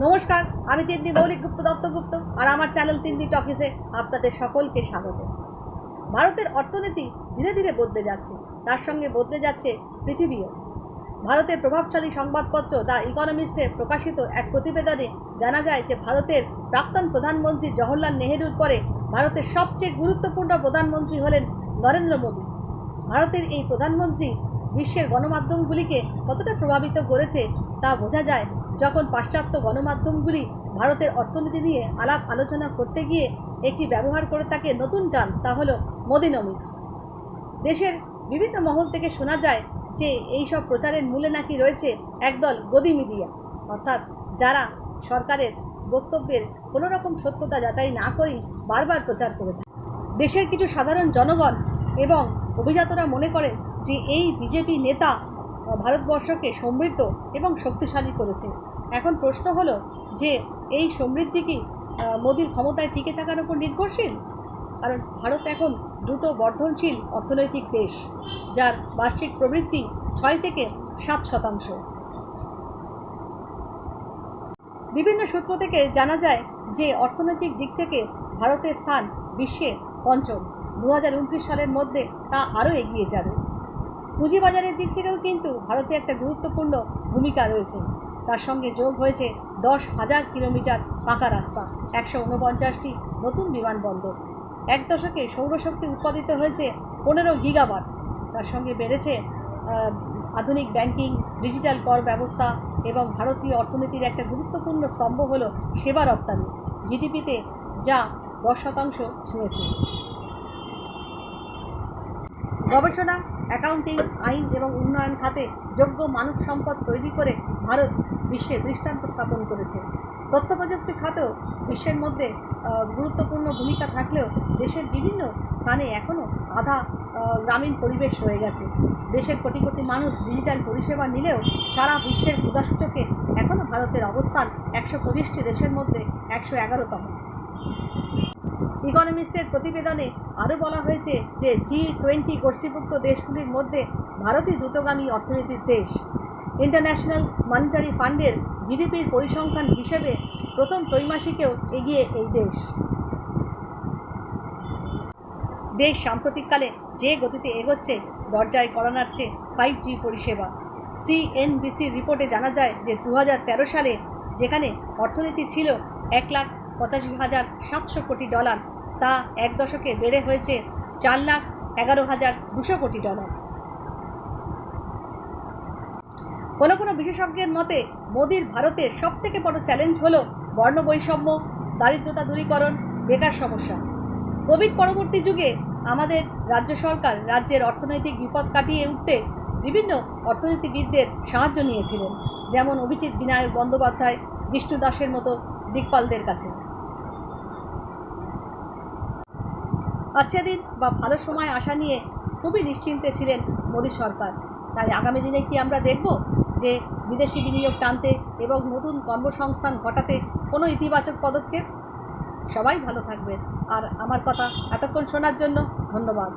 নমস্কার, আমি তিন্নি মৌলিক গুপ্ত দত্তগুপ্ত আর আমার চ্যানেল তিন্নি টকিজে আপনাদের সকলকে স্বাগত। ভারতের অর্থনীতি ধীরে ধীরে বদলে যাচ্ছে, তার সঙ্গে বদলে যাচ্ছে পৃথিবীও। ভারতের প্রভাবশালী সংবাদপত্র দ্য ইকোনমিস্টে প্রকাশিত এক প্রতিবেদনে জানা যায় যে ভারতের প্রাক্তন প্রধানমন্ত্রী জওহরলাল নেহেরুর পরে ভারতের সবচেয়ে গুরুত্বপূর্ণ প্রধানমন্ত্রী হলেন নরেন্দ্র মোদী। ভারতের এই প্রধানমন্ত্রী বিশ্বের গণমাধ্যমগুলিকে কতটা প্রভাবিত করেছে তা বোঝা যায় যখন পাশ্চাত্য গণমাধ্যমগুলি ভারতের অর্থনীতি নিয়ে আলাপ আলোচনা করতে গিয়ে একটি ব্যবহার করে তাকে নতুন টান, তা হলো মোদিনমিক্স। দেশের বিভিন্ন মহল থেকে শোনা যায় যে এই সব প্রচারের মূলে নাকি রয়েছে একদল গদি মিডিয়া, অর্থাৎ যারা সরকারের বক্তব্যের কোনো রকম সত্যতা যাচাই না করেই বারবার প্রচার করে থাকে। দেশের কিছু সাধারণ জনগণ এবং অভিজাতরা মনে করেন যে এই বিজেপি নেতা ভারতবর্ষকে সমৃদ্ধ এবং শক্তিশালী করেছে। এখন প্রশ্ন হলো যে এই সমৃদ্ধি কি মোদির ক্ষমতায় টিকে থাকার উপর নির্ভরশীল? কারণ ভারত এখন দ্রুত বর্ধনশীল অর্থনৈতিক দেশ, যার বার্ষিক প্রবৃদ্ধি 6 থেকে 7%। বিভিন্ন সূত্র থেকে জানা যায় যে অর্থনৈতিক দিক থেকে ভারতের স্থান বিশ্বে পঞ্চম। 2029 সালের মধ্যে তা আরও এগিয়ে যাবে। পুঁজিবাজারের দিক থেকেও কিন্তু ভারতে একটা গুরুত্বপূর্ণ ভূমিকা রয়েছে। তার সঙ্গে যোগ হয়েছে 10,000 কিলোমিটার পাকা রাস্তা, 149টি নতুন বিমানবন্দর। এক দশকে সৌরশক্তি উৎপাদিত হয়েছে 15 গিগাওয়াট। তার সঙ্গে বেড়েছে আধুনিক ব্যাংকিং, ডিজিটাল কর ব্যবস্থা এবং ভারতীয় অর্থনীতির একটা গুরুত্বপূর্ণ স্তম্ভ হলো সেবা রপ্তানি, জিডিপিতে যা 10% ছুঁয়েছে। গবেষণা, অ্যাকাউন্টিং, আইন এবং উন্নয়ন খাতে যোগ্য মানব সম্পদ তৈরি করে ভারত বিশ্বে দৃষ্টান্ত স্থাপন করেছে। তথ্য প্রযুক্তি খাতেও বিশ্বের মধ্যে গুরুত্বপূর্ণ ভূমিকা থাকলেও দেশের বিভিন্ন স্থানে এখনও আধা গ্রামীণ পরিবেশ রয়ে গেছে। দেশের কোটি কোটি মানুষ ডিজিটাল পরিষেবা নিলেও সারা বিশ্বের ক্ষুধাসূচকে এখনও ভারতের অবস্থান 125টি দেশের মধ্যে 111তম। ইকোনমিস্টের প্রতিবেদনে আরও বলা হয়েছে যে G20 গোষ্ঠীভুক্ত দেশগুলির মধ্যে ভারতই দ্রুতগামী অর্থনীতির দেশ। ইন্টারন্যাশনাল মনিটারি ফান্ডের জিডিপির পরিসংখ্যান হিসেবে প্রথম ত্রৈমাসিকেও এগিয়ে এই দেশ। দেশ সাম্প্রতিককালে যে গতিতে এগোচ্ছে, দরজায় কড়া নাড়ছে 5G পরিষেবা। CNBC রিপোর্টে জানা যায় যে 2013 সালে যেখানে অর্থনীতি ছিল $1,85,700 কোটি, তা এক দশকে বেড়ে হয়েছে $4,11,200 কোটি। কোনো বিশেষজ্ঞের মতে মোদির ভারতের সবথেকে বড় চ্যালেঞ্জ হলো বর্ণবৈষম্য, দারিদ্রতা দূরীকরণ, বেকার সমস্যা। কোভিড পরবর্তী যুগে আমাদের রাজ্য সরকার রাজ্যের অর্থনৈতিক বিপদ কাটিয়ে উঠতে বিভিন্ন অর্থনীতিবিদদের সাহায্য নিয়েছিলেন, যেমন অভিজিৎ বিনায়ক বন্দ্যোপাধ্যায়, জিষ্ণু দাসের মতো দিকপালদের কাছে। আচ্ছা দিন বা ভালো সময় আসা নিয়ে খুবই নিশ্চিন্তে ছিলেন মোদী সরকার। তাই আগামী দিনে কি আমরা দেখব যে বিদেশি বিনিয়োগ টানতে এবং নতুন কর্মসংস্থান ঘটাতে কোনো ইতিবাচক পদক্ষেপ? সবাই ভালো থাকবেন। আর আমার কথা এতক্ষণ শোনার জন্য ধন্যবাদ।